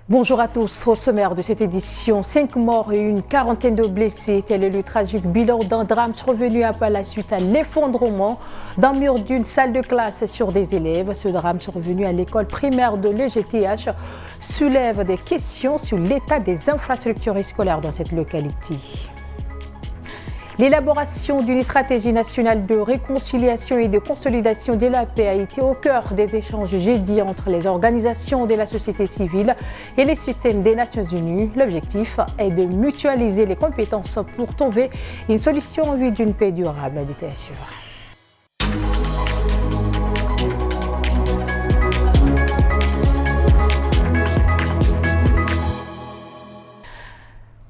Bonjour à tous. Au sommaire de cette édition, 5 morts et une quarantaine de blessés. Tel est le tragique bilan d'un drame survenu par la suite à l'effondrement d'un mur d'une salle de classe sur des élèves. Ce drame survenu à l'école primaire de l'EGTH soulève des questions sur l'état des infrastructures scolaires dans cette localité. L'élaboration d'une stratégie nationale de réconciliation et de consolidation de la paix a été au cœur des échanges jeudi entre les organisations de la société civile et les systèmes des Nations Unies. L'objectif est de mutualiser les compétences pour trouver une solution en vue d'une paix durable, dit-elle.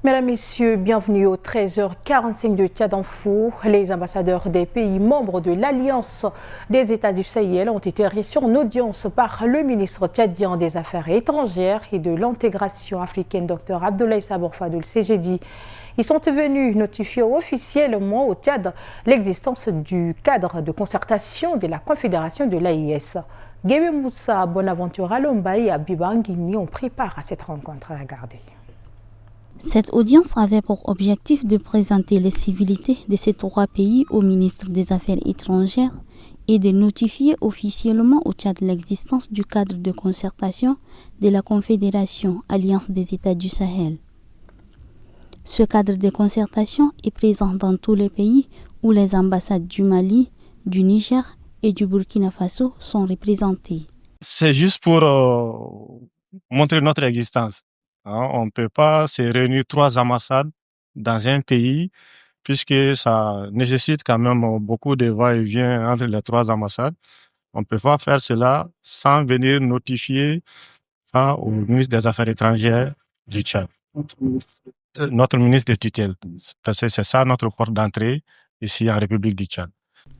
Mesdames, Messieurs, bienvenue au 13h45 de Tchad Info. Les ambassadeurs des pays membres de l'Alliance des États du Sahel ont été reçus en audience par le ministre tchadien des Affaires étrangères et de l'intégration africaine, Dr Abdoulaye Sabour Fadoul, CGD. Ils sont venus notifier officiellement au Tchad l'existence du cadre de concertation de la Confédération de l'AIS. Guébé Moussa, Bonaventura Lomba et Abiba Nguini ont pris part à cette rencontre. Regardez. Cette audience avait pour objectif de présenter les civilités de ces trois pays au ministre des Affaires étrangères et de notifier officiellement au Tchad l'existence du cadre de concertation de la Confédération Alliance des États du Sahel. Ce cadre de concertation est présent dans tous les pays où les ambassades du Mali, du Niger et du Burkina Faso sont représentées. C'est juste pour montrer notre existence. On ne peut pas se réunir 3 ambassades dans un pays puisque ça nécessite quand même beaucoup de va-et-vient entre les 3 ambassades. On ne peut pas faire cela sans venir notifier au ministre des Affaires étrangères du Tchad. Notre ministre de tutelle, parce que c'est ça notre porte d'entrée ici en République du Tchad.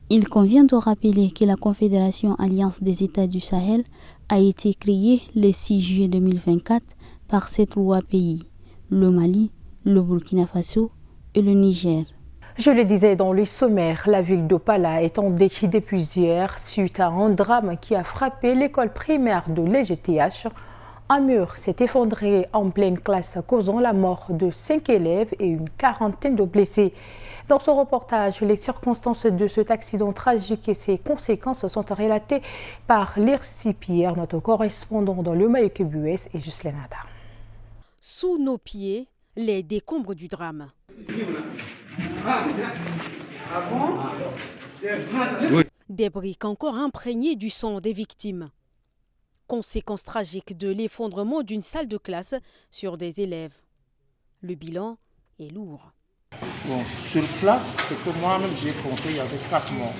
Il convient de rappeler que la Confédération Alliance des États du Sahel a été créée le 6 juillet 2024 par ces 3 pays, le Mali, le Burkina Faso et le Niger. Je le disais dans le sommaire, la ville d'Opala est en défi depuis hier suite à un drame qui a frappé l'école primaire de l'EGTH. Un mur s'est effondré en pleine classe, causant la mort de 5 élèves et une quarantaine de blessés. Dans ce reportage, les circonstances de cet accident tragique et ses conséquences sont relatées par Lircy Pierre, notre correspondant dans le Maïke-Buès et Ghislaine Ada. Sous nos pieds, les décombres du drame. Des briques encore imprégnées du sang des victimes. Conséquence tragique de l'effondrement d'une salle de classe sur des élèves. Le bilan est lourd. Bon, sur place, ce que moi-même j'ai compté, il y avait 4 morts.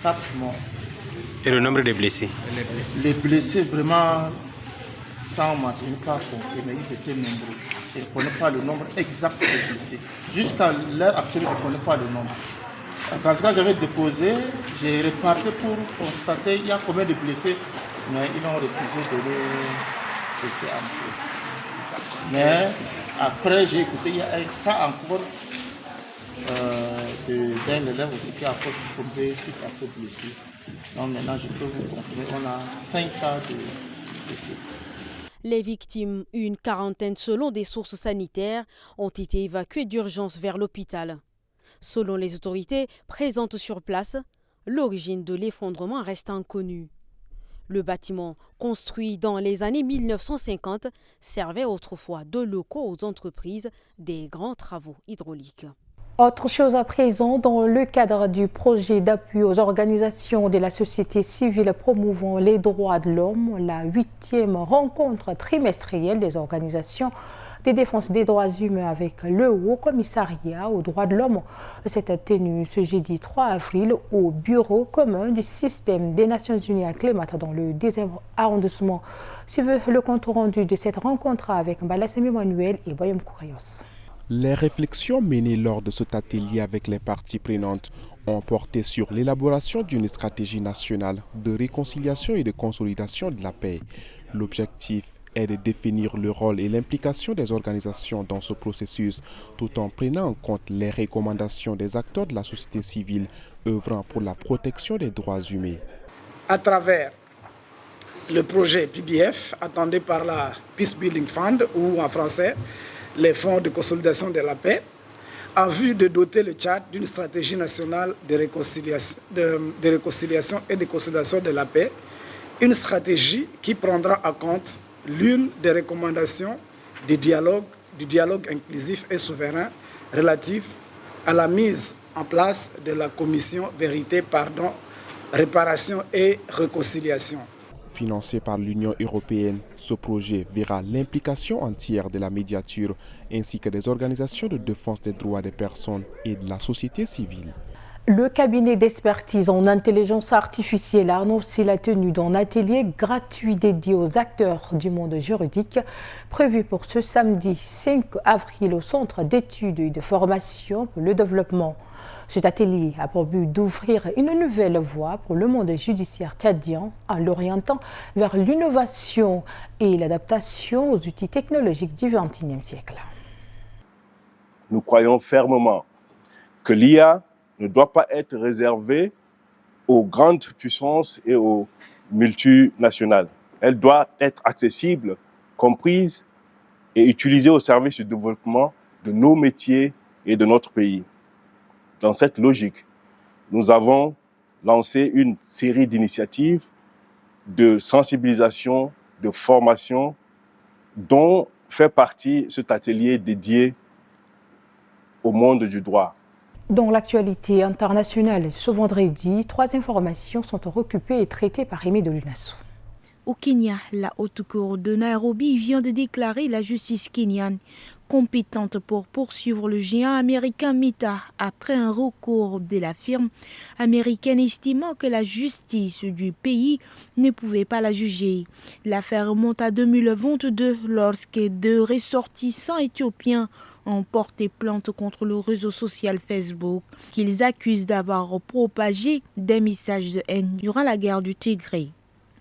4 morts. Et le nombre de blessés? Les blessés, vraiment, ça on m'a pas compté, mais ils étaient nombreux. Je ne connais pas le nombre exact des blessés. Jusqu'à l'heure actuelle, je ne connais pas le nombre. Quand j'avais déposé, j'ai reparti pour constater il y a combien de blessés, mais ils ont refusé de les laisser entrer. Mais après, j'ai écouté, il y a un cas encore d'un élève aussi qui a encore succombé suite à ces blessures. Donc maintenant, je peux vous confirmer, on a 5 cas de blessés. Les victimes, une quarantaine selon des sources sanitaires, ont été évacuées d'urgence vers l'hôpital. Selon les autorités présentes sur place, l'origine de l'effondrement reste inconnue. Le bâtiment, construit dans les années 1950, servait autrefois de locaux aux entreprises des grands travaux hydrauliques. Autre chose à présent, dans le cadre du projet d'appui aux organisations de la société civile promouvant les droits de l'homme, la 8e rencontre trimestrielle des organisations de défense des droits humains avec le Haut Commissariat aux droits de l'homme s'est tenue ce jeudi 3 avril au bureau commun du système des Nations Unies à Clémat dans le 10e arrondissement. Suivez le compte rendu de cette rencontre avec Mbalassem Emmanuel et Boyom Kourios. Les réflexions menées lors de cet atelier avec les parties prenantes ont porté sur l'élaboration d'une stratégie nationale de réconciliation et de consolidation de la paix. L'objectif est de définir le rôle et l'implication des organisations dans ce processus, tout en prenant en compte les recommandations des acteurs de la société civile œuvrant pour la protection des droits humains. À travers le projet PBF, attendé par la Peace Building Fund, ou en français, les fonds de consolidation de la paix, en vue de doter le Tchad d'une stratégie nationale de réconciliation et de consolidation de la paix, une stratégie qui prendra en compte l'une des recommandations du dialogue inclusif et souverain relatif à la mise en place de la commission Vérité, Pardon, Réparation et Réconciliation. Financé par l'Union européenne, ce projet verra l'implication entière de la médiature ainsi que des organisations de défense des droits des personnes et de la société civile. Le cabinet d'expertise en intelligence artificielle a annoncé la tenue d'un atelier gratuit dédié aux acteurs du monde juridique, prévu pour ce samedi 5 avril au Centre d'études et de formation pour le développement. Cet atelier a pour but d'ouvrir une nouvelle voie pour le monde judiciaire tchadien en l'orientant vers l'innovation et l'adaptation aux outils technologiques du XXIe siècle. Nous croyons fermement que l'IA ne doit pas être réservée aux grandes puissances et aux multinationales. Elle doit être accessible, comprise et utilisée au service du développement de nos métiers et de notre pays. Dans cette logique, nous avons lancé une série d'initiatives de sensibilisation, de formation, dont fait partie cet atelier dédié au monde du droit. Dans l'actualité internationale, ce vendredi, 3 informations sont recoupées et traitées par Rémi de Lunasso. Au Kenya, la haute cour de Nairobi vient de déclarer la justice kenyane compétente pour poursuivre le géant américain Meta après un recours de la firme américaine estimant que la justice du pays ne pouvait pas la juger. L'affaire remonte à 2022 lorsque 2 ressortissants éthiopiens ont porté plainte contre le réseau social Facebook qu'ils accusent d'avoir propagé des messages de haine durant la guerre du Tigré.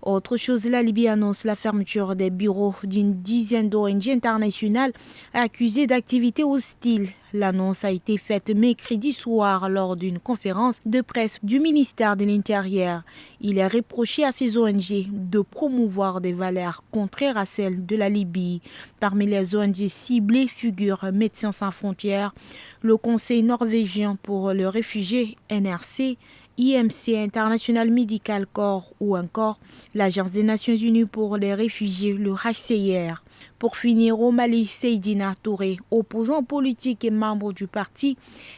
Autre chose, la Libye annonce la fermeture des bureaux d'une dizaine d'ONG internationales accusées d'activités hostiles. L'annonce a été faite mercredi soir lors d'une conférence de presse du ministère de l'Intérieur. Il est reproché à ces ONG de promouvoir des valeurs contraires à celles de la Libye. Parmi les ONG ciblées figurent Médecins sans frontières, le Conseil norvégien pour les réfugiés NRC, IMC International Medical Corps ou encore l'Agence des Nations Unies pour les réfugiés, le HCR. Pour finir, au Mali, Seydina Touré, opposant politique et membre du parti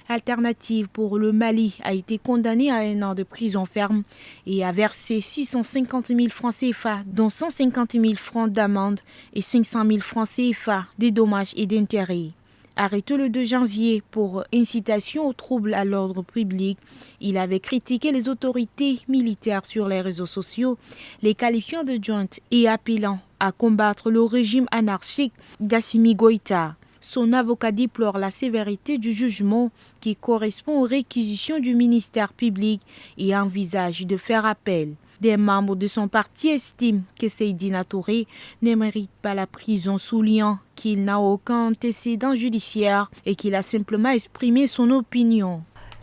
Alternative pour le Mali, a été condamné à 1 an de prison ferme et a versé 650 000 francs CFA, dont 150 000 francs d'amende et 500 000 francs CFA des dommages et d'intérêts. Arrêté le 2 janvier pour incitation au trouble à l'ordre public, il avait critiqué les autorités militaires sur les réseaux sociaux, les qualifiant de junte et appelant à combattre le régime anarchique d'Assimi Goïta. Son avocat déplore la sévérité du jugement qui correspond aux réquisitions du ministère public et envisage de faire appel. Des membres de son parti estiment que Seydina Touré ne mérite pas la prison, soulignant qu'il n'a aucun antécédent judiciaire et qu'il a simplement exprimé son opinion.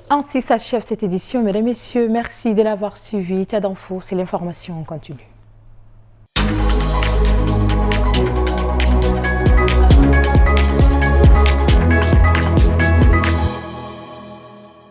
Ainsi s'achève cette édition, mesdames et messieurs. Merci de l'avoir suivi. Tchad Info, c'est l'information en continu.